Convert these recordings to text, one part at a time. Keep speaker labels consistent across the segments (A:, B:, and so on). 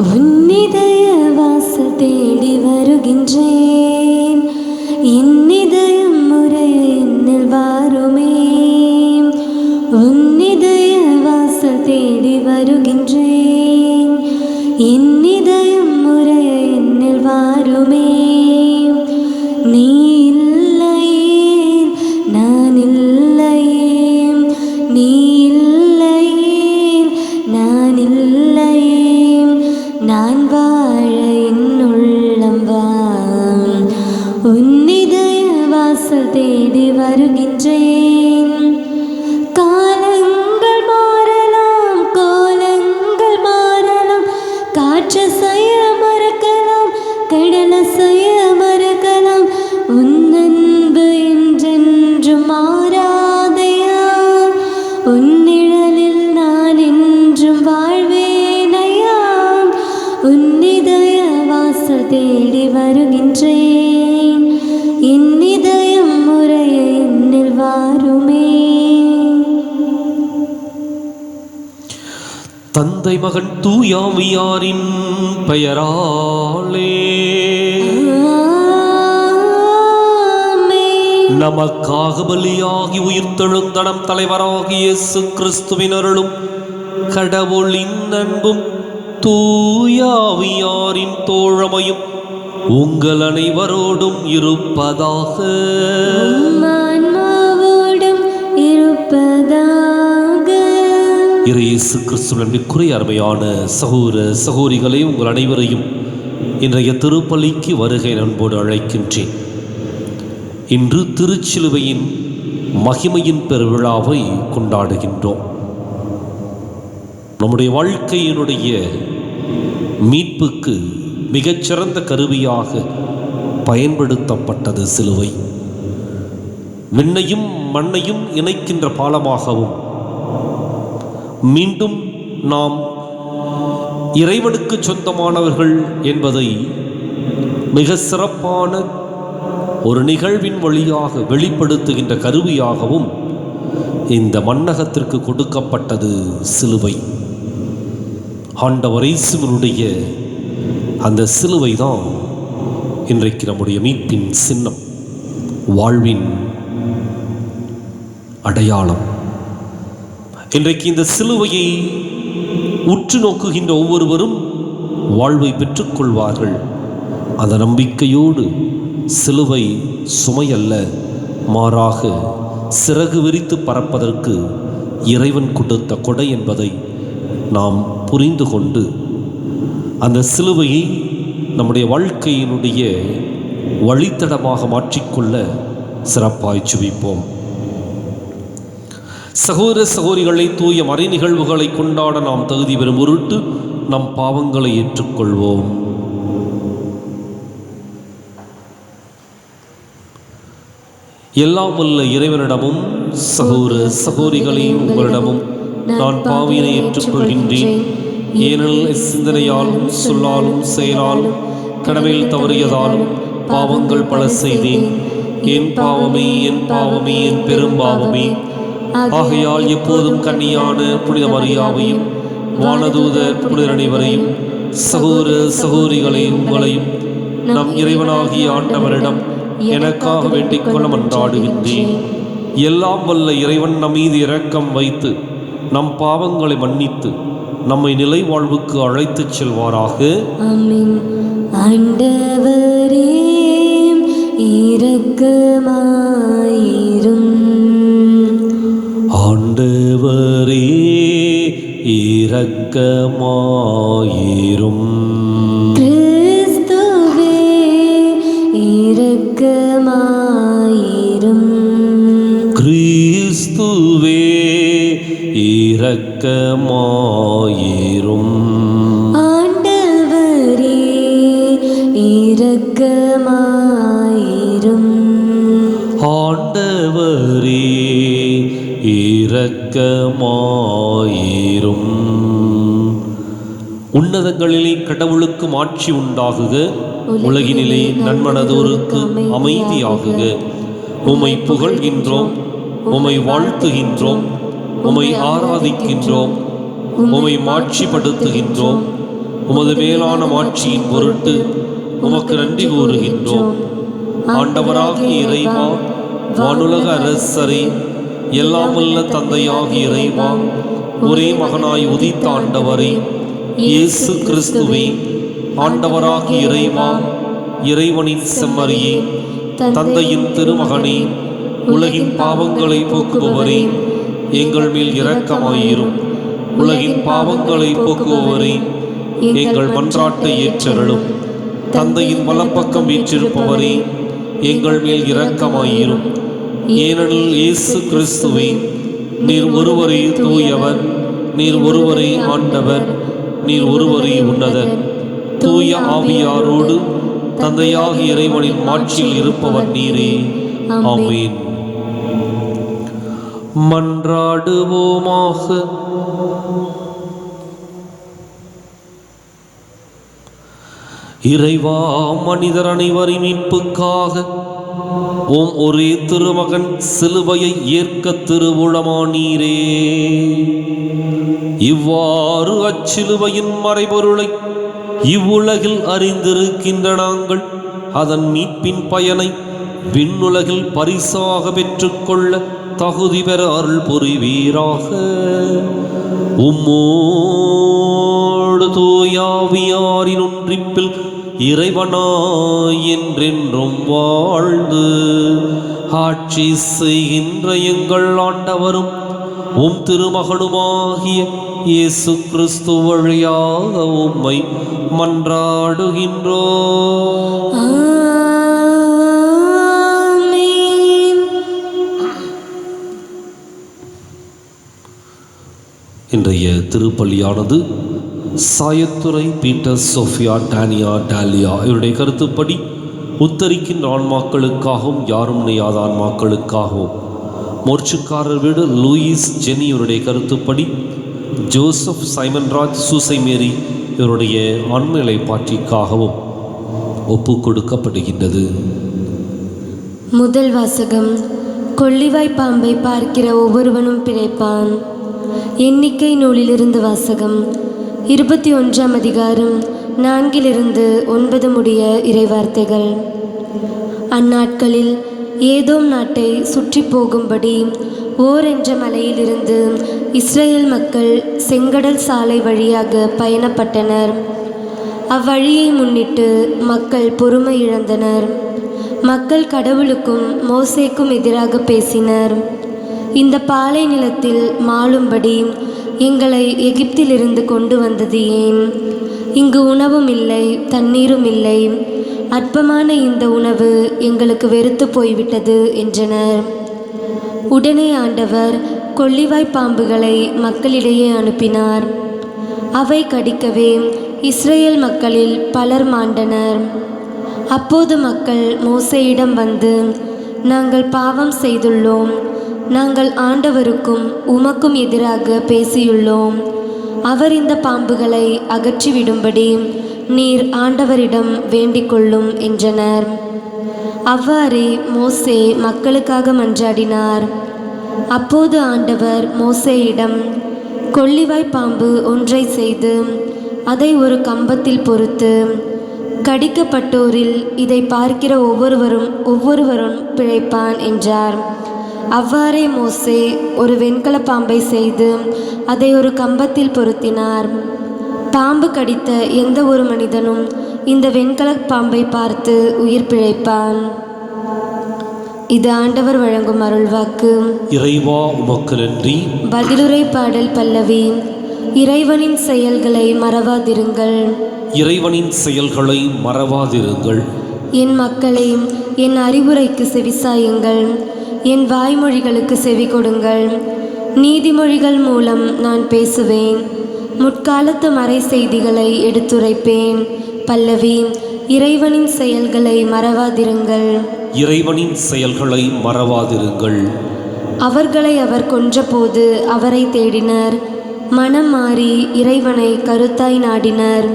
A: உன்னிதய வாசல் தேடி வருகின்றேன், இன்னிதயம் முறைய என்னில் வாருமே. உன்னிதய வாசல் தேடி வருகின்றேன், இன்னிதயம் முறைய என்னில் வாருமே. நீ இல்லையே நான் இல்லையே, நீ இல்லையே நான் இல்லையே, நான் வாழ என்னுள்ளம் வா. உன்னிதய வாசல் தேடி வருகின்றேன். காலங்கள் மாறலாம், கோலங்கள் மாறலாம், காற்று செய்ய மறக்கலாம், கடலை செய்ய மறக்கலாம், உன் அன்பு என்றென்றும் மாறாதையா. உன் நிழலில் நான் என்றும் வாழ்வேனையா. உன்னிதய வாசல் தேடி வருகின்றேன், இன்னிதயம் முறைய என்னில் வாருமே.
B: தந்தை மகன் தூயாவியாரின் பெயராலே நமக்காக பலியாகி உயிர்த்தெழுந்தனம் தலைவராகிய இயேசு கிறிஸ்துவின் அருளும் கடவுளின் அன்பும் தூயாவியாரின் தோழமையும் உங்கள் அனைவரோடும் இருப்பதாக. இயேசு கிறிஸ்துவின் அருமையான சகோதர சகோதரிகளே, உங்கள் அனைவரையும் இன்றைய திருப்பலிக்கு வருகை அன்போடு அழைக்கின்றேன். இன்று திருச்சிலுவையின் மகிமையின் பெருவிழாவை கொண்டாடுகின்றோம். நம்முடைய வாழ்க்கையினுடைய மீட்புக்கு மிகச்சிறந்த கருவியாக பயன்படுத்தப்பட்டது சிலுவை. விண்ணையும் மண்ணையும் இணைக்கின்ற பாலமாகவும், மீண்டும் நாம் இறைவனுக்கு சொந்தமானவர்கள் என்பதை மிக சிறப்பான ஒரு நிகழ்வின் வழியாக வெளிப்படுத்துகின்ற கருவியாகவும் இந்த மண்ணகத்திற்கு கொடுக்கப்பட்டது சிலுவை. ஆண்டவர் இயேசுவினுடைய அந்த சிலுவை தான் இன்றைக்கு நம்முடைய மீட்பின் சின்னம், வாழ்வின் அடையாளம். இன்றைக்கு இந்த சிலுவையை உற்று நோக்குகின்ற ஒவ்வொருவரும் வாழ்வை பெற்றுக்கொள்வார்கள். அந்த நம்பிக்கையோடு சிலுவை சுமையல்ல, மாறாக சிறகு விரித்து பறப்பதற்கு இறைவன் கொடுத்த கொடை என்பதை நாம் புரிந்து கொண்டு அந்த சிலுவையை நம்முடைய வாழ்க்கையினுடைய வழித்தடமாக மாற்றிக்கொள்ள சிறப்பாய் சுவிப்போம். சகோதர சகோதரிகளை, தூய மறை நிகழ்வுகளை கொண்டாட நாம் தகுதி பெறும் பொருட்டு நம் பாவங்களை ஏற்றுக்கொள்வோம். எல்லாம் வல்ல இறைவனிடமும் சகோதர சகோதரிகளை உங்களிடமும் நான் பாவியினை ஏற்றுக்கொள்கின்றேன். ஏனெனில் சிந்தனையாலும் சொல்லாலும் செயலாலும் கடமையில் தவறியதாலும் பாவங்கள் பல செய்தேன். என் பாவமே, என் பாவமே, என் பெரும் பாவமே. ஆகையால் எப்போதும் கன்னியான புனித மரியாவையும் வானதூதர் புனிதர் அனைவரையும் சகோதர சகோதரிகளை உங்களையும் நம் இறைவனாகிய ஆண்டவரிடம் எனக்காக வேண்டிக் கொள்ள மன்றாடுகின்றேன். எல்லாம் வல்ல இறைவன் நம் மீது இரக்கம் வைத்து நம் பாவங்களை மன்னித்து நம்மை நிலை வாழ்வுக்கு அழைத்துச் செல்வாராக.
A: ஆமென். ஆண்டவரே இரக்கமாயிரும்,
B: ஆண்டவரே இரக்கமாயிரும்,
A: கிறிஸ்துவே இரக்கமாயிரும்,
B: கிறிஸ்துவே இரக்கமாயிரும்,
A: ஆண்டவரே இரக்கமாயிரும்,
B: ஆண்டவரே இரக்கமாயிரும். உன்னதங்களிலே கடவுளுக்கு மாட்சி உண்டாகுக, உலகினிலே நன்மனதோருக்கு அமைதியாகுக. உம்மை புகழ்கின்றோம், உம்மை வாழ்த்துகின்றோம், உம்மை ஆராதிக்கின்றோம், உம்மை மாட்சிப்படுத்துகின்றோம். உமது மேலான மாட்சியின் பொருட்டு உமக்கு நன்றி கூறுகின்றோம். ஆண்டவராகிய இறைவா, வானுலக அரசரே, எல்லாமுள்ள தந்தையாகிய இறைவா, ஒரே மகனாய் உதித்த ஆண்டவரே, இயேசு கிறிஸ்துவே, ஆண்டவராகிய இறைவா, இறைவனின் செம்மறியே, தந்தையின் திருமகனே, உலகின் பாவங்களை போக்குபவரே, எங்கள் மேல் இரக்கமாயிரும். உலகின் பாவங்களை போக்குபவரே, எங்கள் மன்றாட்டை ஏற்றருளும். தந்தையின் வலப்பக்கம் வீற்றிருப்பவரே, எங்கள் மேல் இரக்கமாயிரும். ஏனெனில் இயேசு கிறிஸ்துவே, நீர் ஒருவரே தூயவர், நீர் ஒருவரே ஆண்டவர், நீர் ஒருவரே உன்னதர். தூய ஆவியாரோடு தந்தையாகிய இறைவனின் மாட்சியில் இருப்பவர் நீரே. ஆமென். மன்றாடுவோமாக. இறைவா, மனிதர் அனைவரின் மீட்புக்காக உம் ஒரே திருமகன் சிலுவையை ஏற்க திருவுளமானீரே. இவ்வாறு அச்சிலுவையின் மறைபொருளை இவ்வுலகில் அறிந்திருக்கின்ற நாங்கள் அதன் மீட்பின் பயனை விண்ணுலகில் பரிசாக பெற்றுக்கொள்ள தகுதி பெற அருள் புரிவீராக. உம்மோடு தூயாவியாரின் ஒன்றிப்பில் இறைவனாய் என்றென்றும் வாழ்ந்து ஆட்சி செய்கின்ற எங்கள் ஆண்டவரும் உம் திருமகனுமாகிய இயேசு கிறிஸ்து வழியாக உம்மை மன்றாடுகின்றோம். இன்றைய திருப்பலியானது சாயத்துறை பீட்டர் சோஃபியா டானியா டாலியா இவருடைய கருத்துப்படி உத்தரிக்கின்ற ஆன்மாக்களுக்காகவும் யாரும் நினையாத ஆன்மாக்களுக்காகவும், மோர்ச்சுக்காரர் வீடு லூயிஸ் ஜெனி இவருடைய கருத்துப்படி ஜோசப் சைமன்ராஜ் சூசை மேரி இவருடைய ஆண்மையை பாற்றிக்காகவும் ஒப்பு கொடுக்கப்படுகின்றது.
A: முதல் வாசகம். கொள்ளிவாய் பாம்பை பார்க்கிற ஒவ்வொருவனும் பிழைப்பான். எண்ணிக்கை நூலிலிருந்து வாசகம். 21ஆம் அதிகாரம் 4-9 முடிய இறைவார்த்தைகள். அந்நாட்களில் ஏதோம் நாட்டை சுற்றி போகும்படி ஓர் என்ற மலையிலிருந்து இஸ்ரேல் மக்கள் செங்கடல் சாலை வழியாக பயணப்பட்டனர். அவ்வழியை முன்னிட்டு மக்கள் பொறுமை இழந்தனர். மக்கள் கடவுளுக்கும் மோசேக்கும் எதிராக பேசினர். இந்த பாலை நிலத்தில் மாளும்படி எங்களை எகிப்திலிருந்து கொண்டு வந்தது ஏன்? இங்கு உணவும் இல்லை, தண்ணீரும் இல்லை. அற்பமான இந்த உணவு எங்களுக்கு வெறுத்து போய்விட்டது என்றனர். உடனே ஆண்டவர் கொள்ளிவாய் பாம்புகளை மக்களிடையே அனுப்பினார். அவை கடிக்கவே இஸ்ரேல் மக்களில் பலர் மாண்டனர். அப்போது மக்கள் மோசேயிடம் வந்து, நாங்கள் பாவம் செய்துள்ளோம், நாங்கள் ஆண்டவருக்கும் உமக்கும் எதிராக பேசியுள்ளோம். அவர் இந்த பாம்புகளை அகற்றிவிடும்படி நீர் ஆண்டவரிடம் வேண்டிக் கொள்ளும் என்றனர். அவ்வாறே மோசே மக்களுக்காக மன்றாடினார். அப்போது ஆண்டவர் மோசேயிடம், கொள்ளிவாய் பாம்பு ஒன்றை செய்து அதை ஒரு கம்பத்தில் பொறுத்து கடிக்கப்பட்டோரில் இதை பார்க்கிற ஒவ்வொருவரும் பிழைப்பான் என்றார். அவ்வாறே மோசே ஒரு வெண்கல பாம்பை செய்து அதை ஒரு கம்பத்தில் பொருத்தினார். பாம்பு கடித்த எந்த ஒரு மனிதனும் இந்த வெண்கல பாம்பை பார்த்து உயிர் பிழைப்பான். இது ஆண்டவர் வழங்கும் அருள்வாக்கு.
B: இறைவா, உமக்கு நன்றி.
A: பதிலுரை பாடல் பல்லவி. இறைவனின் செயல்களை மறவாதிருங்கள்.
B: இறைவனின் செயல்களை மறவாதிருங்கள்.
A: என் மக்களே, என் அறிவுரைக்கு செவிசாயுங்கள். என் வாய்மொழிகளுக்கு செவி கொடுங்கள். நீதிமொழிகள் மூலம் நான் பேசுவேன். முற்காலத்து மறை செய்திகளை எடுத்துரைப்பேன். பல்லவி. இறைவனின் செயல்களை மறவாதிருங்கள்.
B: இறைவனின் செயல்களை மறவாதிருங்கள்.
A: அவர்களை அவர் கொன்றபோது அவரை தேடினர். மனம் மாறி இறைவனை கருத்தாய் நாடினர்.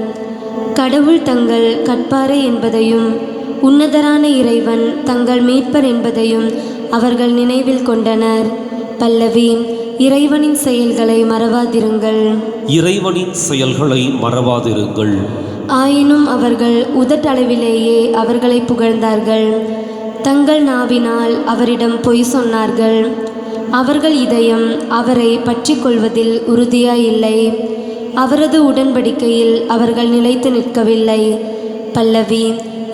A: கடவுள் தங்கள் கற்பாரை என்பதையும் உன்னதரான இறைவன் தங்கள் மீட்பர் என்பதையும் அவர்கள் நினைவில் கொண்டனர். பல்லவி. இறைவனின் செயல்களை மறவாதிருங்கள்.
B: இறைவனின் செயல்களை மறவாதிருங்கள்.
A: ஆயினும் அவர்கள் உதட்டளவிலேயே அவர்களை புகழ்ந்தார்கள், தங்கள் நாவினால் அவரிடம் பொய் சொன்னார்கள். அவர்கள் இதயம் அவரை பற்றி கொள்வதில் உறுதியாயில்லை. அவரது உடன்படிக்கையில் அவர்கள் நிலைத்து நிற்கவில்லை. பல்லவி.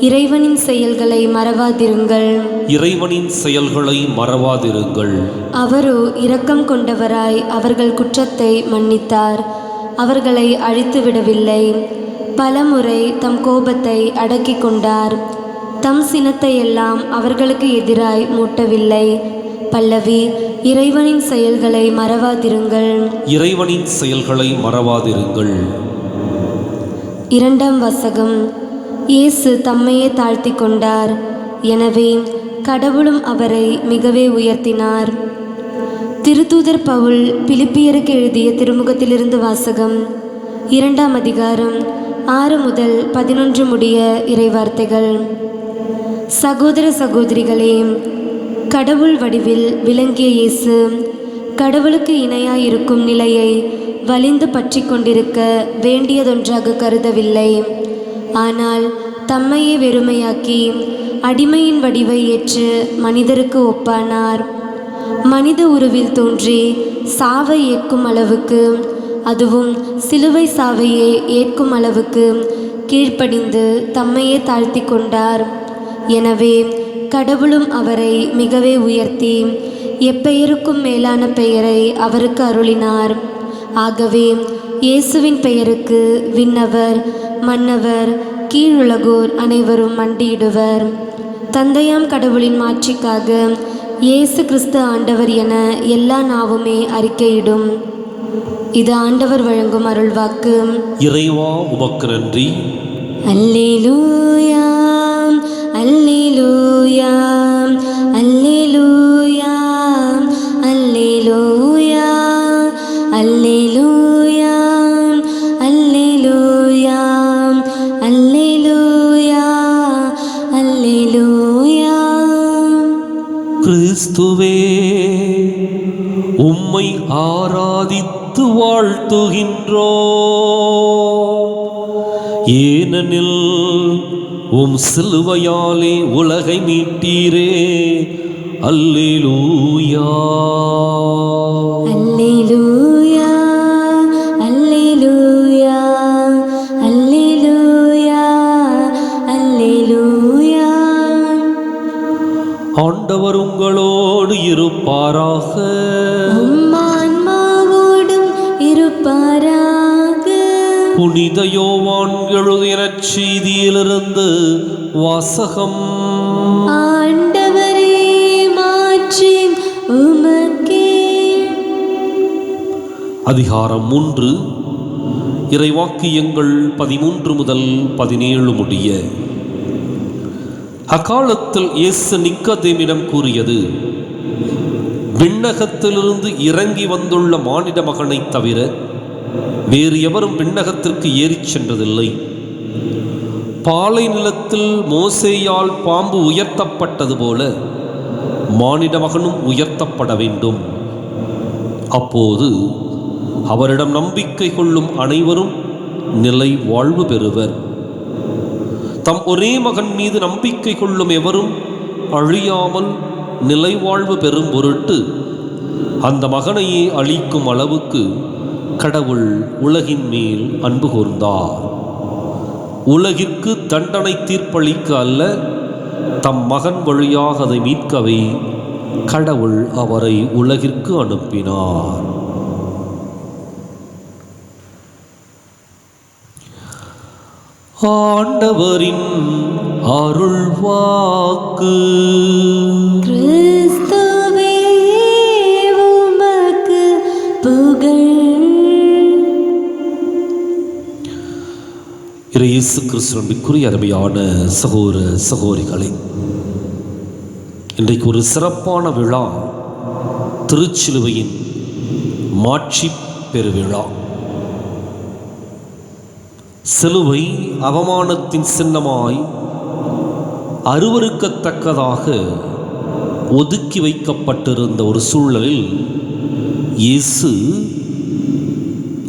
A: இறைவனின் செயல்களை மறவாதிருங்கள்.
B: இறைவனின் செயல்களை மறவாதிருங்கள்.
A: அவரோ இரக்கம் கொண்டவராய் அவர்கள் குற்றத்தை மன்னித்தார், அவர்களை அழித்து விடவில்லை. பலமுறை தம் கோபத்தை அடக்கிக் கொண்டார், தம் சினத்தை எல்லாம் அவர்களுக்கு எதிராய் மூட்டவில்லை. பல்லவி. இறைவனின் செயல்களை மறவாதிருங்கள்.
B: இறைவனின் செயல்களை மறவாதிருங்கள்.
A: இரண்டாம் வாசகம். இயேசு தம்மையே தாழ்த்தி கொண்டார், எனவே கடவுளும் அவரை மிகவே உயர்த்தினார். திருத்தூதர் பவுல் பிலிப்பியருக்கு எழுதிய திருமுகத்திலிருந்து வாசகம். 2ஆம் அதிகாரம் 6 முதல் 11 முடிய இறைவார்த்தைகள். சகோதர சகோதரிகளே, கடவுள் வடிவில் விளங்கிய இயேசு கடவுளுக்கு இணையாயிருக்கும் நிலையை வலிந்து பற்றி கொண்டிருக்க வேண்டியதொன்றாக கருதவில்லை. ஆனால் தம்மையே வெறுமையாக்கி அடிமையின் வடிவை ஏற்று மனிதருக்கு ஒப்பானார். மனித உருவில் தோன்றி சாவை ஏற்கும் அளவுக்கு, அதுவும் சிலுவை சாவையே ஏற்கும் அளவுக்கு கீழ்ப்படிந்து தம்மையே தாழ்த்தி கொண்டார். எனவே கடவுளும் அவரை மிகவே உயர்த்தி எப்பெயருக்கும் மேலான பெயரை அவருக்கு அருளினார். ஆகவே இயேசுவின் பெயருக்கு விண்ணவர், மன்னவர், கீழுலகோர் அனைவரும் மண்டியிடுவர். தந்தையாம் கடவுளின் மாட்சிக்காக இயேசு கிறிஸ்து ஆண்டவர் என எல்லா நாவுமே அறிக்கையிடும். இது ஆண்டவர் வழங்கும் அருள்வாக்கு.
B: இறைவா, உமக்கு நன்றி.
A: அல்லேலூயா, அல்லேலூயா, அல்லேலூயா, அல்லேலூயா, அல்லேலூயா, அல்லேலூயா, அல்லேலூயா, அல்லேலூயா.
B: கிறிஸ்துவே, உம்மை ஆராதித்து வாழ்த்துகின்றோ, ஏனெனில் உம் சிலுவையாலே உலகை மீட்டீரே. அல்லேலூயா,
A: அல்லேலூயா, அல்லேலூயா, அல்லேலூயா, அல்லேலூயா.
B: ஆண்டவர் உங்களோடு இருப்பாராக.
A: உம் ஆன்மாவோடும் இருப்பாராக.
B: புனித யோவான் எழுதிய நற்செய்தியிலிருந்து வாசகம்.
A: ஆண்டவரே, மாற்றி உமக்கே.
B: அதிகாரம் 3, இறைவாக்கியங்கள் 13 முதல் 17 முடிய. அக்காலத்தில் இயேசு நிக்கோதேமிடம் கூறியது, விண்ணகத்திலிருந்து இறங்கி வந்துள்ள மானிட மகனை தவிர வேறு எவரும் விண்ணகத்திற்கு ஏறிச் சென்றதில்லை. பாலை நிலத்தில் மோசேயால் பாம்பு உயர்த்தப்பட்டது போல மானிட மகனும் உயர்த்தப்பட வேண்டும். அப்போது அவரிடம் நம்பிக்கை கொள்ளும் அனைவரும் நிலை வாழ்வு பெறுவர். தம் ஒரே மகன் மீது நம்பிக்கை கொள்ளும் எவரும் அழியாமல் நிலை வாழ்வு பெறும் பொருட்டு அந்த மகனையே அழிக்கும் அளவுக்கு கடவுள் உலகின் மேல் அன்பு கூர்ந்தார். உலகிற்கு தண்டனை தீர்ப்பளிக்க அல்ல, தம் மகன் வழியாக அதை மீட்கவே கடவுள் அவரை உலகிற்கு அனுப்பினார். ஆண்டவரின் அருள்வாக்கு.
A: கிறிஸ்துவே, உமக்கு புகழ்.
B: இயேசு கிறிஸ்துவிற்குரிய அருமையான சகோதர சகோதரிகளே, இன்றைக்கு ஒரு சிறப்பான விழா, திருச்சிலுவையின் மாட்சி பெருவிழா. சிலுவை அவமானத்தின் சின்னமாய் அருவருக்கத்தக்கதாக ஒதுக்கி வைக்கப்பட்டிருந்த ஒரு சூழலில் இயேசு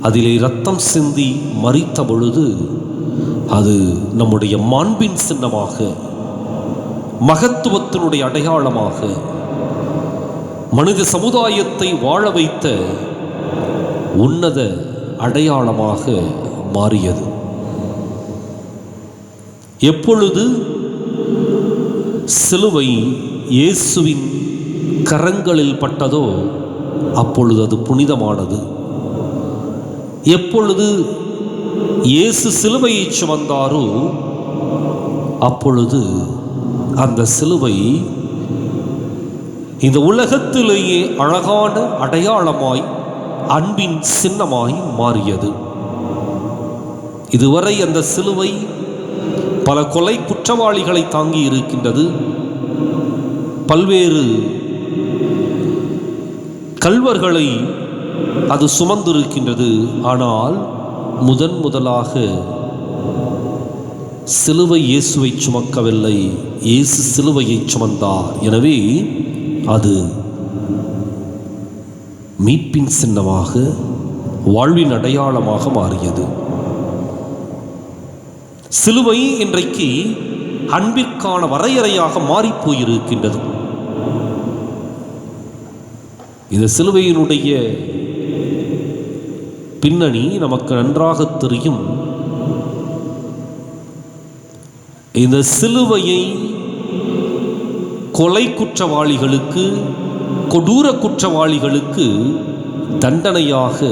B: அதிலே இரத்தம் சிந்தி மரித்த பொழுது அது நம்முடைய மாண்பின் சின்னமாக, மகத்துவத்தினுடைய அடையாளமாக, மனித சமுதாயத்தை வாழ வைத்த உன்னத அடையாளமாக மாறியது. எப்பொழுது சிலுவை இயேசுவின் கரங்களில் பட்டதோ அப்பொழுது அது புனிதமானது. எப்பொழுது இயேசு சிலுவையை சுமந்தாரோ அப்பொழுது அந்த சிலுவை இந்த உலகத்திலேயே அழகான அடையாளமாய், அன்பின் சின்னமாய் மாறியது. இதுவரை அந்த சிலுவை பல கொலை குற்றவாளிகளை தாங்கி இருக்கின்றது, பல்வேறு கள்வர்களை அது சுமந்திருக்கின்றது. ஆனால் முதலாக சிலுவை இயேசுவை சுமக்கவில்லை, இயேசு சிலுவையை சுமந்தார். எனவே அது மீட்பின் சின்னமாக, வாழ்வின் அடையாளமாக மாறியது. சிலுவை இன்றைக்கு அன்பிற்கான வரையறையாக மாறிப்போயிருக்கின்றது. இந்த சிலுவையினுடைய பின்னணி நமக்கு நன்றாக தெரியும். இந்த சிலுவையை கொலை குற்றவாளிகளுக்கு, கொடூர குற்றவாளிகளுக்கு தண்டனையாக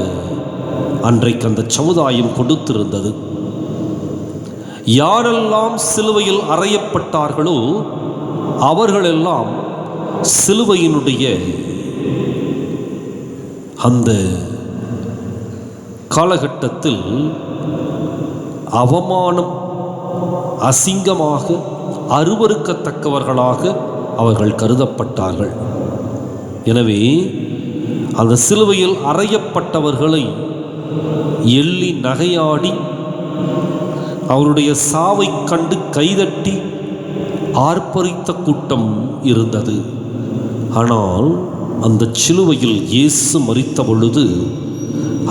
B: அன்றைக்கு அந்த சமுதாயம் கொடுத்திருந்தது. யாரெல்லாம் சிலுவையில் அறையப்பட்டார்களோ அவர்களெல்லாம் சிலுவையினுடைய அந்த காலகட்டத்தில் அவமானம், அசிங்கமாக, அருவருக்கத்தக்கவர்களாக அவர்கள் கருதப்பட்டார்கள். எனவே அந்த சிலுவையில் அறையப்பட்டவர்களை எள்ளி நகையாடி அவருடைய சாவை கண்டு கைதட்டி ஆர்ப்பரித்த கூட்டம் இருந்தது. ஆனால் அந்த சிலுவையில் இயேசு மரித்த பொழுது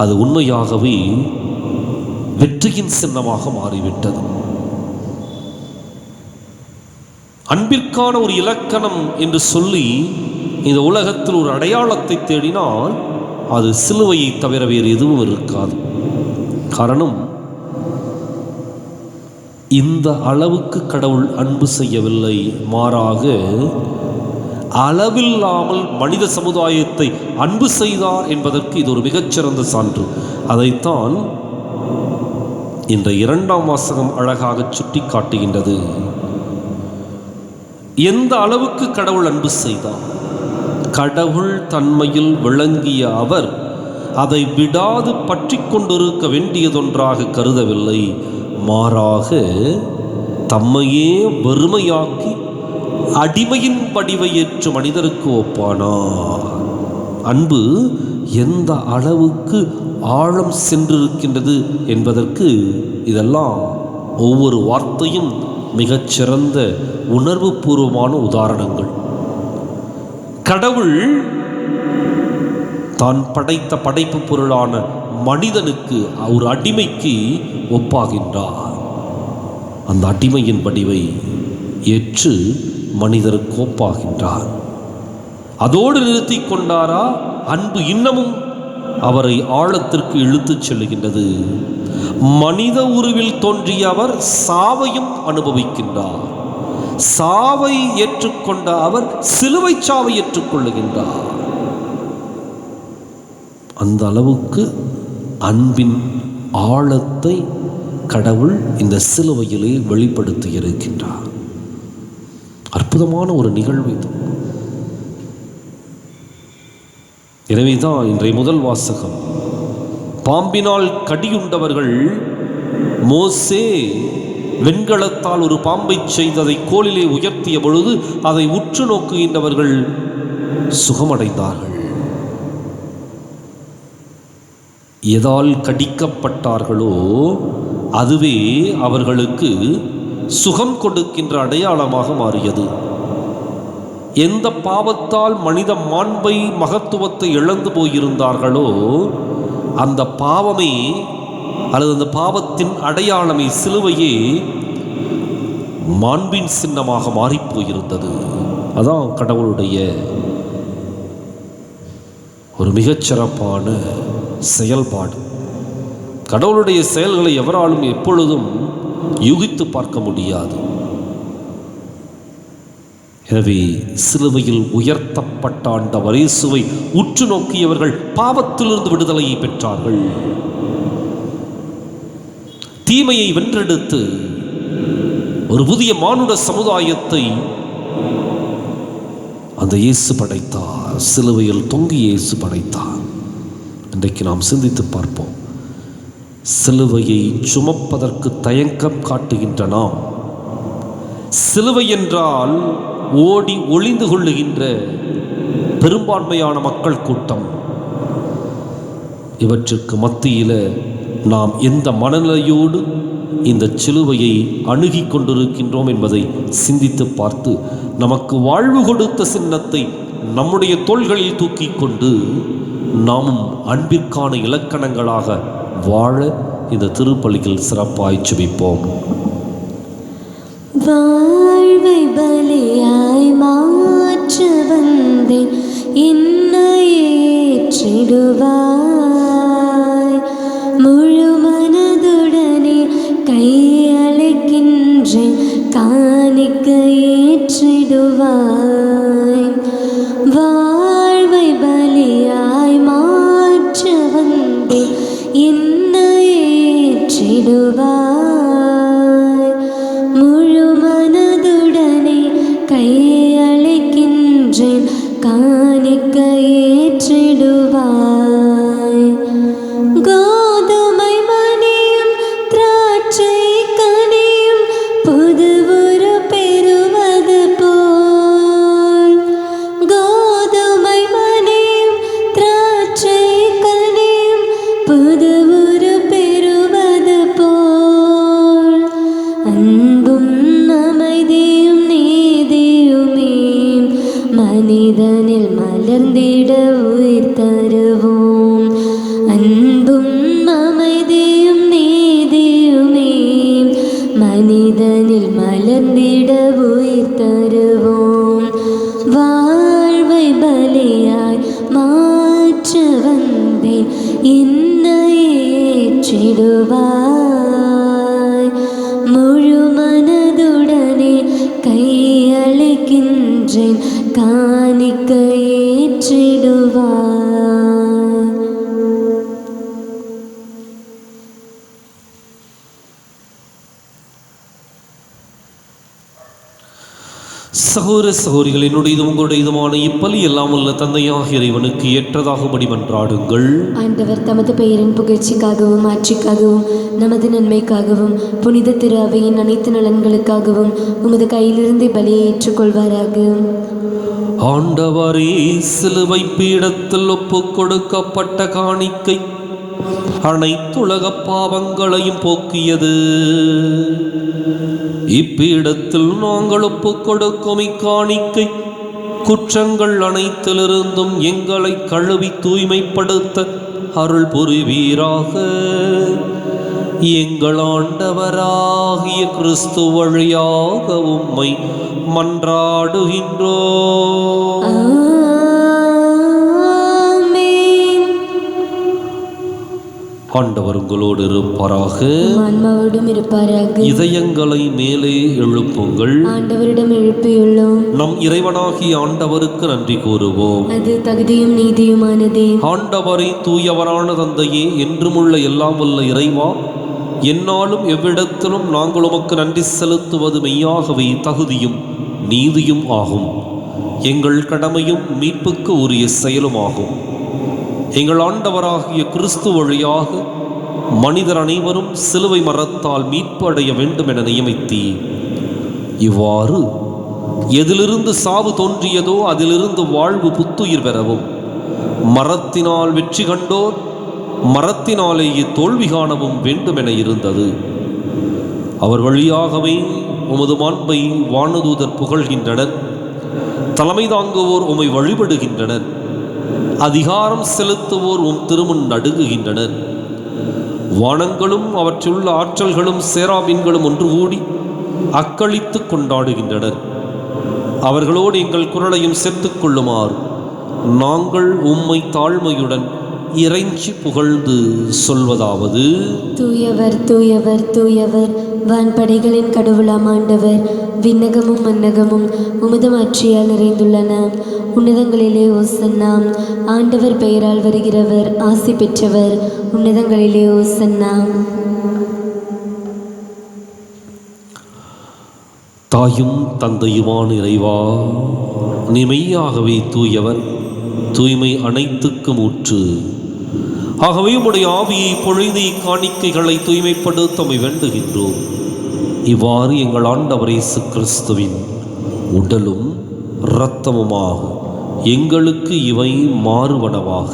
B: அது உண்மையாகவே வெற்றியின் சின்னமாக மாறிவிட்டது. அன்பிற்கான ஒரு இலக்கணம் என்று சொல்லி இந்த உலகத்தில் ஒரு அடையாளத்தை தேடினால் அது சிலுவையை தவிர வேறு எதுவும் இருக்காது. காரணம், இந்த அளவுக்கு கடவுள் அன்பு செய்யவில்லை, மாறாக அளவில்லாமல் மனித சமுதாயத்தை அன்பு செய்தார் என்பதற்கு இது ஒரு மிகச்சிறந்த சான்று. அதைத்தான் இந்த 2ஆம் வாசகம் அழகாக சுட்டி காட்டுகின்றது. எந்த அளவுக்கு கடவுள் அன்பு செய்தார்? கடவுள் தன்மையில் விளங்கிய அவர் அதை விடாது பற்றி கொண்டிருக்க வேண்டியதொன்றாக கருதவில்லை, மாறாக தம்மையே வெறுமையாக்கி அடிமையின் வடிவை ஏற்று மனிதருக்கு ஒப்பானார். அன்பு எந்த அளவுக்கு ஆழம் சென்றிருக்கின்றது என்பதற்கு இதெல்லாம் ஒவ்வொரு வார்த்தையும் மிகச்சிறந்த உணர்வு பூர்வமான உதாரணங்கள். கடவுள் தான் படைத்த படைப்பு பொருளான மனிதனுக்கு, ஒரு அடிமைக்கு ஒப்பாகின்றார். அந்த அடிமையின் வடிவை ஏற்று மனிதருக்கு ஒப்பாகின்றார். அதோடு நிறுத்தி கொண்டாரா? அன்பு இன்னமும் அவரை ஆழத்திற்கு இழுத்துச் செல்லுகின்றது. மனித உருவில் தோன்றிய அவர் சாவையும் அனுபவிக்கின்றார். சாவை ஏற்றுக்கொண்ட அவர் சிலுவை சாவை ஏற்றுக்கொள்ளுகின்றார். அந்த அளவுக்கு அன்பின் ஆழத்தை கடவுள் இந்த சிலுவையிலே வெளிப்படுத்தி இருக்கின்றார். அற்புதமான ஒரு நிகழ்வு இது. எனவேதான் இன்றைய முதல் வாசகம், பாம்பினால் கடியுண்டவர்கள் மோசே வெண்கலத்தால் ஒரு பாம்பை செய்ததை கோலிலே உயர்த்திய பொழுது அதை உற்று நோக்குகின்றவர்கள் சுகமடைந்தார்கள். எதால் கடிக்கப்பட்டார்களோ அதுவே அவர்களுக்கு சுகம் கொடுக்கின்ற அடையாளமாக மாறியது. எந்த பாவத்தால் மனித மாண்பை மகத்துவத்தை இழந்து போயிருந்தார்களோ அந்த பாவமே அல்லது அந்த பாவத்தின் அடையாளமே சிலுவையே மாண்பின் சின்னமாக மாறிப்போயிருந்தது. அதான் கடவுளுடைய ஒரு மிகச்சிறப்பான செயல்பாடு. கடவுளுடைய செயல்களை எவராலும் எப்பொழுதும் யூகித்து பார்க்க முடியாது. எனவே சிலுவையில் உயர்த்தப்பட்ட ஆண்டவர் இயேசுவை உற்று நோக்கியவர்கள் பாவத்திலிருந்து விடுதலையை பெற்றார்கள். தீமையை வென்றெடுத்து ஒரு புதிய மானுட சமுதாயத்தை அந்த இயேசு படைத்தார். சிலுவையில் தொங்கி இயேசு படைத்தார். இன்றைக்கு நாம் சிந்தித்து பார்ப்போம். சிலுவையை சுமப்பதற்கு தயக்கம் காட்டுகின்ற நாம், சிலுவை என்றால் ஓடி ஒளிந்து கொள்ளுகின்ற பெரும்பான்மையான மக்கள் கூட்டம், இவற்றுக்கு மத்தியில் நாம் எந்த மனநிலையோடு இந்த சிலுவையை அணுகி கொண்டிருக்கின்றோம் என்பதை சிந்தித்து பார்த்து நமக்கு வாழ்வு கொடுத்த சின்னத்தை நம்முடைய தோள்களில் தூக்கி கொண்டு நாமும் அன்பிற்கான இலக்கணங்களாக வாழ இந்த திருப்பலியில் சிறப்பாய் ஜெபிப்போம்.
A: வாழ்வை பலியாய் மாற்ற வந்தேன், என்னையே ஏற்றிடுவாய். முழு மனதுடனே கையளிக்கின்றேன், காணிக்க ஏற்றிடுவாய். வாழ்வை பலியாய் மாற்ற வந்தேன், என்னையே ஏற்றிடுவாய். முழு மனதுடனே கையளிக்கின்றேன், காணிக்க ஏற்றிடுவாய். கோதுமை மணியும் திராட்சை கனியும் புது உரு பெறுவது போல், கோதுமை மணியும் திராட்சை கனியும் புது உரு பெறுவது போல், அன்பும் அமைதியும் நீதியுமே மனிதனில் மலர்ந்திட உயிர் தருவோம். அன்பும் அமைதியும் நீதியுமே மனிதனில் மலர்ந்திட உயிர் தருவோம். வாழ்வை பலியாய் மாற்ற வந்தேன், என்னையே ஏற்றிடுவாய். முழு மனதுடனே கையளிக்கின்றேன், காணிக்க ஏற்றிடுவாய்.
B: சகோதர சகோதரிகள், என்னுடைய உங்களுடைய இதுமான இப்பலி எல்லாம் உள்ள தந்தையாக இறைவனுக்கு ஏற்றதாகும்படி மன்றாடுங்கள்.
A: ஆண்டவர் தமது பெயரின் புகழ்ச்சிக்காகவும் ஆட்சிக்காகவும் நமது நன்மைக்காகவும் புனித திரு அவையின் அனைத்து நலன்களுக்காகவும் உமது கையிலிருந்து பலியை ஏற்றுக்கொள்வாராக.
B: ஆண்டவரே, சிலுவை பீடத்தில் ஒப்புக் கொடுக்கப்பட்ட காணிக்கை அனைத்துலக பாவங்களையும் போக்கியது. இப்பீடத்தில் நாங்கள் ஒப்புக் கொடுக்கும் இக்காணிக்கை குற்றங்கள் அனைத்திலிருந்தும் எங்களை கழுவி தூய்மைப்படுத்த அருள் புரிவீராக. எங்கள் ஆண்டவராகிய கிறிஸ்து வழியாக உம்மை மன்றாடுகின்றோம். ஆண்டவர் உங்களோடு இருப்பாராக,
A: ஆன்மாவோடும் இருப்பாராக.
B: இதயங்களை மேலே எழுப்புங்கள்.
A: ஆண்டவரிடம் எழுப்பியுள்ளோம்.
B: நம் இறைவனாகிய ஆண்டவருக்கு நன்றி கூறுவோம்.
A: அது தகுதியும் நீதியுமானதே.
B: ஆண்டவரை தூயவரான தந்தையே, என்றுமுள்ள எல்லாம் வல்ல இறைவா, என்னாலும் எவ்விடத்திலும் நாங்கள் உமக்கு நன்றி செலுத்துவது மெய்யாகவே தகுதியும் நீதியும் ஆகும். எங்கள் கடமையும் மீட்புக்கு உரிய செயலுமாகும். எங்கள் ஆண்டவராகிய கிறிஸ்து வழியாக மனிதர் அனைவரும் சிலுவை மரத்தால் மீட்பு அடைய வேண்டும் என நியமித்தீர். இவ்வாறு எதிலிருந்து சாவு தோன்றியதோ அதிலிருந்து வாழ்வு புத்துயிர் பெறவும், மரத்தினால் வெற்றி கண்டோர் மரத்தினாலேயே தோல்வி காணவும் வேண்டும் என இருந்தது. அவர் வழியாகவே உமது மாண்பை வானதூதர் புகழ்கின்றனர். தலைமை தாங்குவோர் உம்மை வழிபடுகின்றனர். அதிகாரம் செலுத்துவோர் உம் திருமுன் நடுங்குகின்றனர். வானங்களும் அவற்றிலுள்ள ஆற்றல்களும் சேராபீன்களும் ஒன்று கூடி அக்களித்து கொண்டாடுகின்றனர். அவர்களோடு எங்கள் குரலையும் சேர்த்துக் கொள்ளுமாறு நாங்கள் உம்மை தாழ்மையுடன் இறைஞ்சி புகழ்ந்து சொல்வதாவது:
A: தூயவர் தூயவர் தூயவர், வான்படைகளின் கடவுளாம் ஆண்டவர். விண்ணகமும் மன்னகமும் உமது ஆட்சியால் நிறைந்துள்ளன. உன்னதங்களிலே ஓசன்னா. ஆண்டவர் பெயரால் வருகிறவர் ஆசி பெற்றவர். உன்னதங்களிலே ஓசன்னா.
B: தாயும் தந்தையுமான இறைவா, நீ மெய்யாகவே தூயவர், தூய்மை அனைத்துக்கும் ஊற்று. ஆகவே உம்முடைய ஆவியை பொழுது காணிக்கைகளை தூய்மைப்படுத்த வேண்டுகின்றோம். இவ்வாறு எங்கள் ஆண்டவர் இயேசு கிறிஸ்துவின் உடலும் இரத்தமுமாக எங்களுக்கு இவை மாறுவனவாக.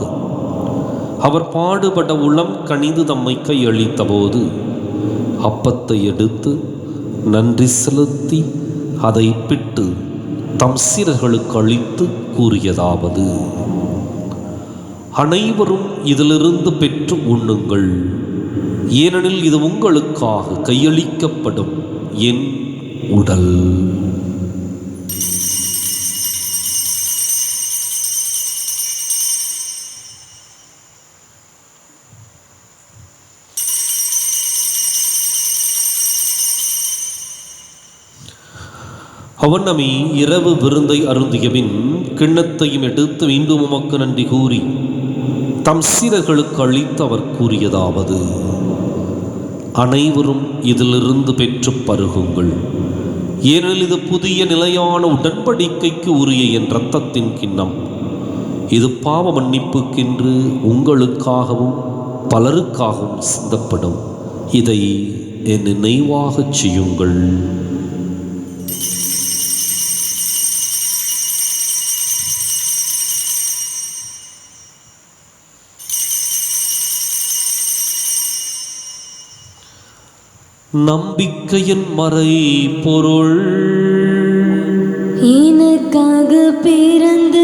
B: அவர் பாடுபட உளம் கனிந்து தம்மை கையளித்த போது அப்பத்தை எடுத்து நன்றி செலுத்தி அதை பிட்டு தம் சீடர்களுக்கு அளித்து கூறியதாவது: அனைவரும் இதிலிருந்து பெற்று உண்ணுங்கள், ஏனெனில் இது உங்களுக்காக கையளிக்கப்படும் என் உடல். அவன் நம்மை இரவு விருந்தை அருந்தியபின் கிண்ணத்தையும் எடுத்து மீண்டும் உமக்கு நன்றி கூறி தம் சீடர்களுக்கு அளித்து அவர் கூறியதாவது: அனைவரும் இதிலிருந்து பெற்று பருகுங்கள், ஏனெனில் இது புதிய நிலையான உடன்படிக்கைக்கு உரிய என் இரத்தத்தின் கிண்ணம். இது பாவ மன்னிப்புக்கென்று உங்களுக்காகவும் பலருக்காகவும் சிந்தப்படும். இதை என் நினைவாகச் செய்யுங்கள். நம்பிக்கையின் மறை பொருள்.
A: எனக்காக பிறந்து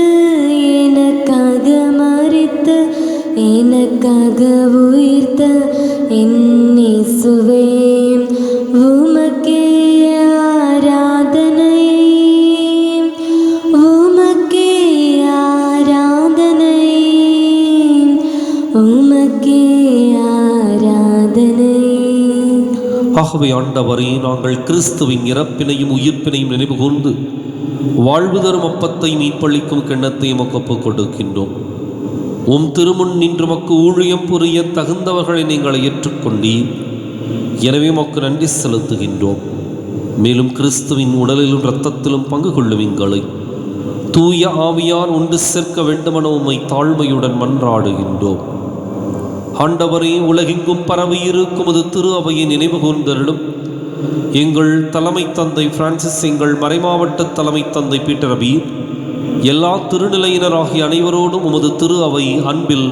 A: எனக்காக மரித்து எனக்காக உயிர்த்த என் இயேசுவே, உமக்கே ஆராதனை, உமக்கே ஆராதனை, உமக்கே ஆராதனை.
B: ஆகவே ஆண்டவரே, நாங்கள் கிறிஸ்துவின் இறப்பினையும் உயிர்ப்பினையும் நினைவு கூர்ந்து வாழ்வு தரும் அப்பத்தை மீட்பளிக்கும் கிண்ணத்தையும் ஒப்புக் கொடுக்கின்றோம். உம் திருமுன் நின்று மக்கு ஊழியம் புரிய தகுந்தவர்களை நீங்கள் ஏற்றுக்கொண்டீர். எனவே மக்கு நன்றி செலுத்துகின்றோம். மேலும் கிறிஸ்துவின் உடலிலும் இரத்தத்திலும் பங்கு கொள்ளும் எங்களை தூய ஆவியார் ஒன்று சேர்க்க வேண்டுமென உம்மை தாழ்மையுடன் மன்றாடுகின்றோம். ஆண்டவரே, உலகெங்கும் பரவி இருக்கும் அது திரு அவையை நினைவு கூர்ந்தருளும். எங்கள் தலைமை தந்தை பிரான்சிஸ், எங்கள் மறைமாவட்ட தலைமை தந்தை பீட்டர் அபீர், எல்லா திருநிலையினராகிய அனைவரோடும் உமது திரு அவை அன்பில்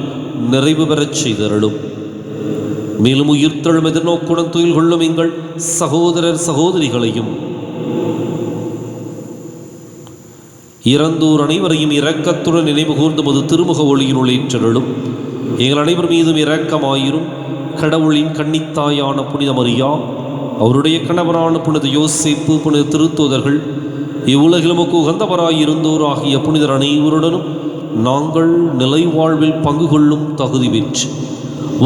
B: நிறைவு பெறச் செய்தருளும். மேலும் உயிர்த்தெழும் எதிர்நோக்குடன் துயில் கொள்ளும் எங்கள் சகோதரர் சகோதரிகளையும் இறந்தோர் அனைவரையும் இரக்கத்துடன் நினைவு கூர்ந்து உமது திருமுக ஒளியினுள் ஏற்றருளும். எங்கள் அனைவர் மீதும் இரக்கமாயிரும். கடவுளின் கன்னித்தாயான புனித மரியா, அவருடைய கணவரான புனித யோசேப்பு, புனித திருத்தூதர்கள், இவ்வுலகிலுமக்கு உகந்தவராயிருந்தோர் ஆகிய புனிதர் அனைவருடனும் நாங்கள் நிலை வாழ்வில் பங்கு கொள்ளும் தகுதி பெற்று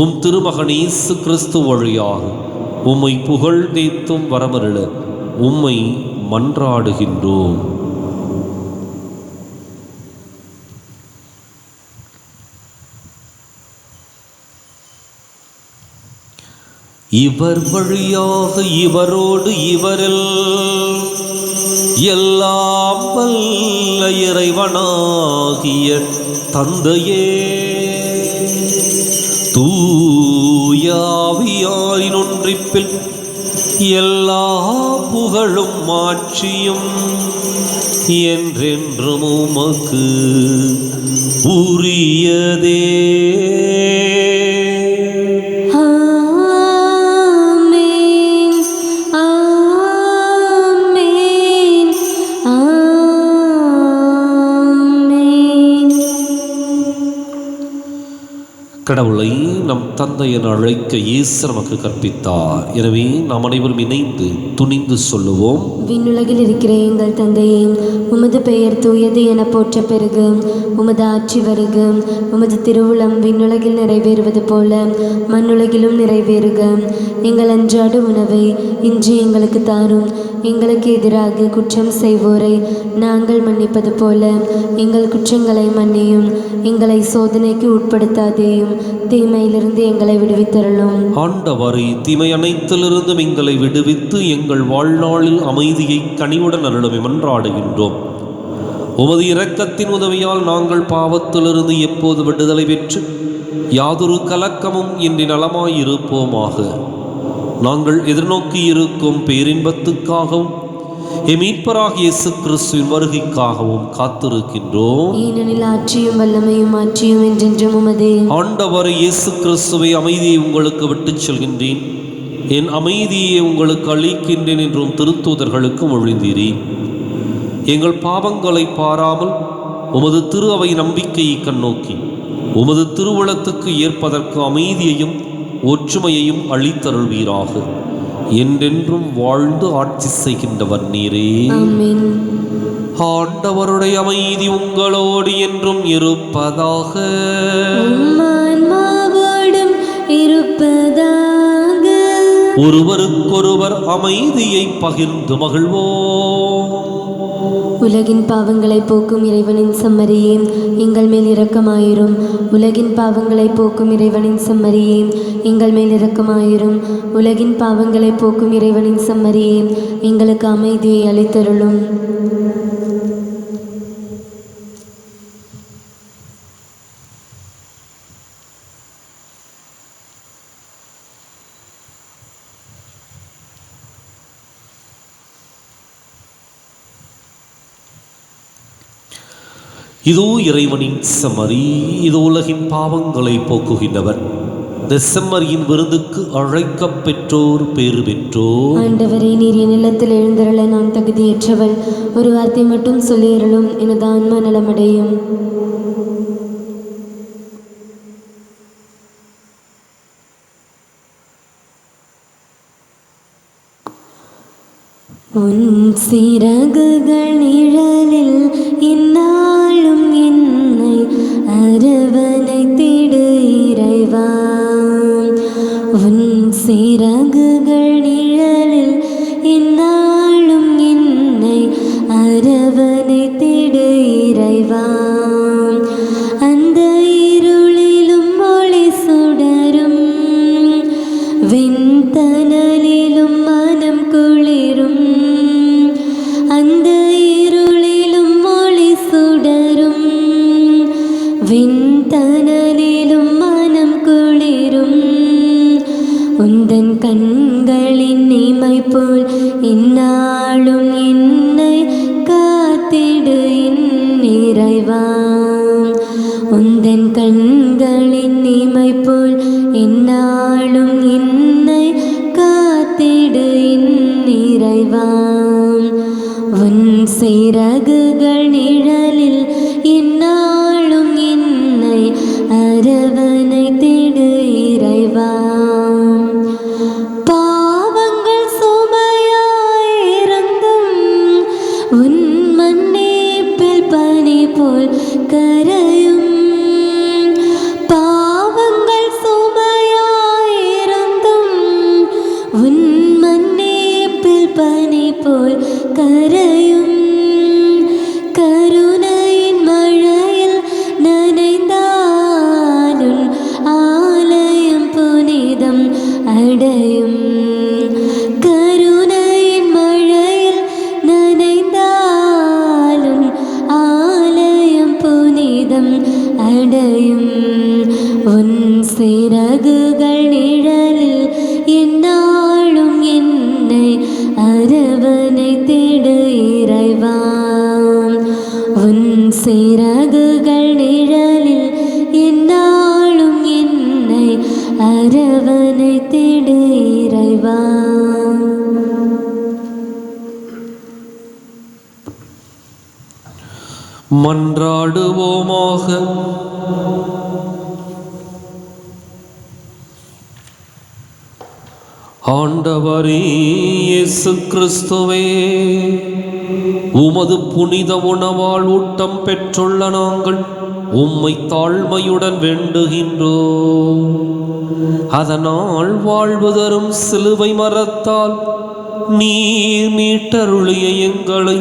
B: உம் திருமகன் இயேசு கிறிஸ்து வழியாக உம்மை புகழ்ந்தேத்தும் வரமருள உம்மை மன்றாடுகின்றோம். இவர் வழியாக இவரோடு இவரில் எல்லாம் வல்ல இறைவனாகிய தந்தையே, தூய ஆவியாரின் ஒன்றிப்பில் எல்லா புகழும் மாட்சியும் என்றென்றும் உமக்கு உரியதே. கடவுளை நம் தந்தை என அழைக்க இயேசு நமக்கு கற்பித்தார். எனவே நாம் அனைவரும் இணைந்து துணிந்து சொல்லுவோம்.
A: விண்ணுலகில் இருக்கிற எங்கள் தந்தையே, உமது பெயர் தூயது என போற்ற பெருக. உமது ஆட்சி வருக. உமது திருவுளம் விண்ணுலகில் நிறைவேறுவது போல மண்ணுலகிலும் நிறைவேறுக. எங்கள் அன்றாட உணவை இன்று எங்களுக்கு தாரும். எங்களுக்கு எதிராக குற்றம் செய்வோரை நாங்கள் மன்னிப்பது போல எங்கள் குற்றங்களை மன்னியும். எங்களை சோதனைக்கு உட்படுத்தாதேயும், தீமையிலிருந்து எங்களை விடுவித்தருளும்.
B: ஆண்டவரே, தீமை அனைத்திலிருந்தும் எங்களை விடுவித்து எங்கள் வாழ்நாளில் அமைதியை கனிவுடன் அருளும் மன்றாடுகின்றோம். உமது இரக்கத்தின் உதவியால் நாங்கள் பாவத்திலிருந்து எப்போது விடுதலை பெற்று யாதொரு கலக்கமும் இன்றி நலமாயிருப்போமாக. நாங்கள் எதிர்நோக்கி இருக்கும் பேரின்பத்துக்காகவும் மீட்பராகிய இயேசு கிறிஸ்துவின் வருகைக்காகவும் காத்திருக்கின்றோம்.
A: ஏனெனில் ஆட்சியும் வல்லமையும் ஆட்சியும் என்றென்றும் உமதே.
B: ஆண்டவர் இயேசு கிறிஸ்துவை அமைதியை உங்களுக்கு விட்டுச் செல்கின்றேன், என் அமைதியை உங்களுக்கு அளிக்கின்றேன் என்றும் திருத்தூதர்களுக்கு மொழிந்தீரேன். எங்கள் பாவங்களை பாராமல் உமது திரு அவை நம்பிக்கையை கண்ணோக்கி உமது திருவுளத்துக்கு ஏற்பதற்கு அமைதியையும் ஒற்றுமையையும் அளித்தருள்வீராக. என்றென்றும் வாழ்ந்து ஆட்சி செய்கின்றவர் நீரே.
A: ஆமென்.
B: ஆண்டவருடைய அமைதி உங்களோடு என்றும் இருப்பதாக.
A: ஆன்மாவோடும் இருப்பதாக.
B: ஒருவருக்கொருவர் அமைதியை பகிர்ந்து மகிழ்வோம்.
A: உலகின் பாவங்களை போக்கும் இறைவனின் செம்மறியே, எங்கள் மேல் இரக்கமாயிரும். உலகின் பாவங்களை போக்கும் இறைவனின் செம்மறியே, எங்கள் மேல் இரக்கமாயிரும். உலகின் பாவங்களை போக்கும் இறைவனின் செம்மறியே, எங்களுக்கு அமைதியை அளித்தருளும்.
B: இதோ இறைவனின் செம்மறி, இது உலகின் பாவங்களை போக்குகின்றவர். இந்த செம்மறியின் விருந்துக்கு அழைக்கப் பெற்றோர் பேறு பெற்றோர்.
A: ஆண்டவரே, நீர் என் இல்லத்தில் எழுந்தருள நான் தகுதியற்றவள். ஒரு வார்த்தை மட்டும் சொல்லியருளும், எனது ஆன்மா நலமடையும். உன் சிறகுகள் நிழலில் இந்நாளும் என்னை அரவணைத்திடு இறைவா. உன் சிறகுகள் நிழலில் இந்நாளும் என்னை அரவணைத்திடு இறைவா. அந்த இருளிலும் ஒளி சுடரும், வெண்தனலிலும் மனம் குளிரும். அந்த இருளிலும் ஒளி சுடரும், வெண்தனலிலும் மனம் குளிரும். உந்தன் கண்களின் இமைப்போல் இந்நாளும் என்னை காத்திடு என் இறைவா. உந்தன் கண்களின் இமைப்போல் இந்நாளும் என்னை காத்திடு என் இறைவா. உன் சிறகுகள் நிழலில் இந்நாளும் என்னை அரவணைத்திடு இறைவா. பாவங்கள் சுமையாயிருந்தும் உன் மன்னிப்பில் பனி போல் கரையும். பாவங்கள் சுமையாயிருந்தும் உன் மன்னிப்பில் பனி போல் கரையும். கருணையின் மழையில் நனைந்தாலும் ஆலயம் புனிதம் அடையும். கருணையின் மழையில் நனைந்தாலும் ஆலயம் புனிதம் அடையும். உன் சிறகுகள் நிழலில் எந்நாளும் என்னை அரவணைத்திடு இறைவா. உன் சிறகுகள் நிழலில் எந்நாளும் என்னை அரவணைத்திடு இறைவா.
B: மன்றாடுவோமாக. ஆண்டவரே இயேசு கிறிஸ்துவே, உமது புனித உணவால் ஊட்டம் பெற்றுள்ள நாங்கள் உம்மை தாழ்மையுடன் வேண்டுகின்றோம். அதனால் வாழ்வு தரும் சிலுவை மரத்தால் நீர் மீட்டருளிய எங்களை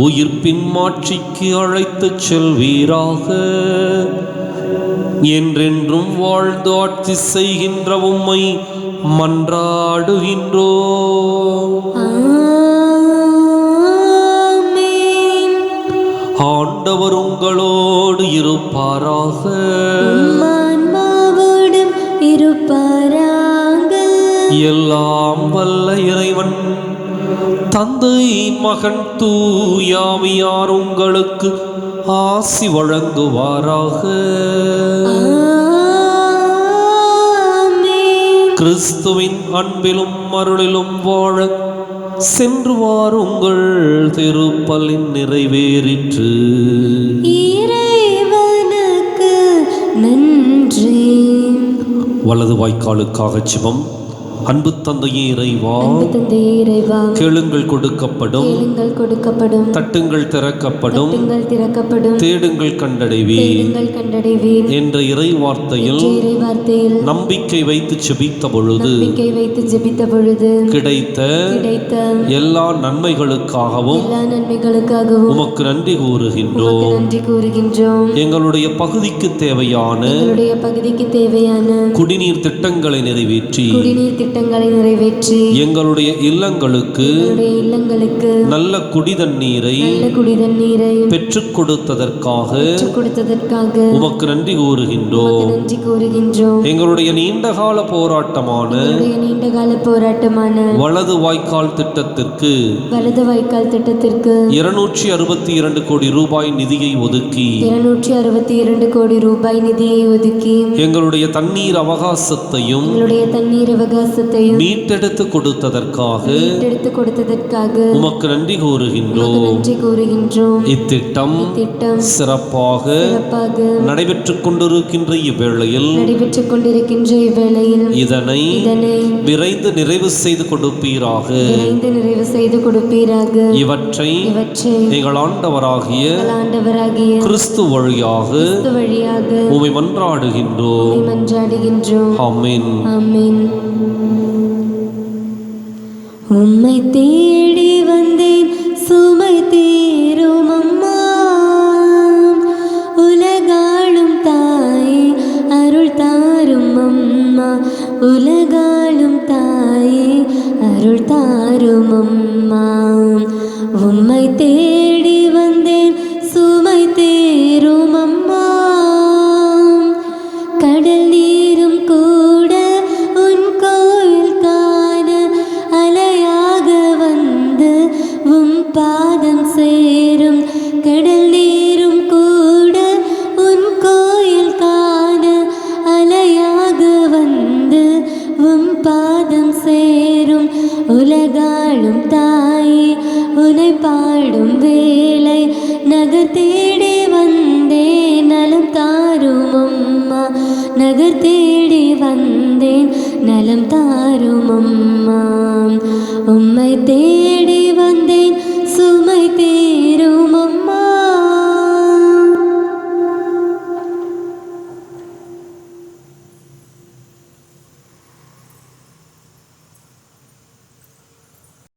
B: உயிர்ப்பின் மாட்சிக்கு அழைத்துச் செல்வீராக. என்றென்றும் வாழ்ந்து ஆட்சி செய்கின்ற உம்மை மன்றாடுகின்றோம். ஆண்டவர் உங்களோடு இருப்பாராக. எல்லாம் வல்ல இறைவன் தந்தை மகன் தூயாவியார் உங்களுக்கு ஆசி வழங்குவாராக. கிறிஸ்துவின் அன்பிலும் அருளிலும் வாழ சென்று வாருங்கள். திருப்பலின் நிறைவேறிற்று.
A: இறைவனுக்கு நன்றி.
B: வலது வாய்க்காலுக்காக ஜெபம். அன்பு தந்தையே இறைவா, கேளுங்கள் கொடுக்கப்படும், தட்டுங்கள் திறக்கப்படும், தேடுங்கள் கண்டடைவீர் என்ற இறை வார்த்தையில் நம்பிக்கை வைத்து ஜெபித்த பொழுது கிடைத்த எல்லா நன்மைகளுக்காகவும் உமக்கு நன்றி கூறுகின்றோம். எங்களுடைய பகுதிக்கு தேவையான குடிநீர் திட்டங்களை நிறைவேற்றி எங்களுடைய இல்லங்களுக்கு நல்ல குடிதண்ணீரை பெற்றுக் கொடுத்ததற்காக உமக்கு நன்றி கூறுகின்றோம். எங்களுடைய நீண்டகால போராட்டமான வலது வாய்க்கால் திட்டத்திற்கு 262 கோடி ரூபாய் நிதியை ஒதுக்கி எங்களுடைய தண்ணீர் அவகாசத்தையும் மீட்டெடுத்து கொடுத்ததற்காக உமக்கு நன்றி கூறுகின்றோம். இத்திட்டம் சிறப்பாக நடைபெற்றுக் கொண்டிருக்கின்ற இவ்வேளையில் இதனை விரைந்து நிறைவு செய்து கொடுப்பீராக. இவற்றை எங்கள் ஆண்டவராகிய கிறிஸ்து வழியாக உம்மை மன்றாடுகின்றோம். ஆமென்.
A: உம்மை தேடி வந்தேன் சுமை தீரும் அம்மா, உலகாளும் தாயே அருள் தாரும் அம்மா, உலகாளும் தாயே அருள் தாரும் அம்மா. உம்மை தேடி வந்தேன் சுமை தீரும் அம்மா, கடல் நீரும் கூட உன் கோயில் காண அலையாக வந்து உம் பாதம் சேரும். கடல் நீரும் கூட உன் கோயில் காண அலையாக வந்து உம் பாதம் சேரும். உலகாளும் தாயே உனை பாடும் வேலை நகர் தேடி வந்தேன் நலம் தாரும் அம்மா, நகர் தேடி வந்தேன் நலம் தாரும் அம்மா. உம்மை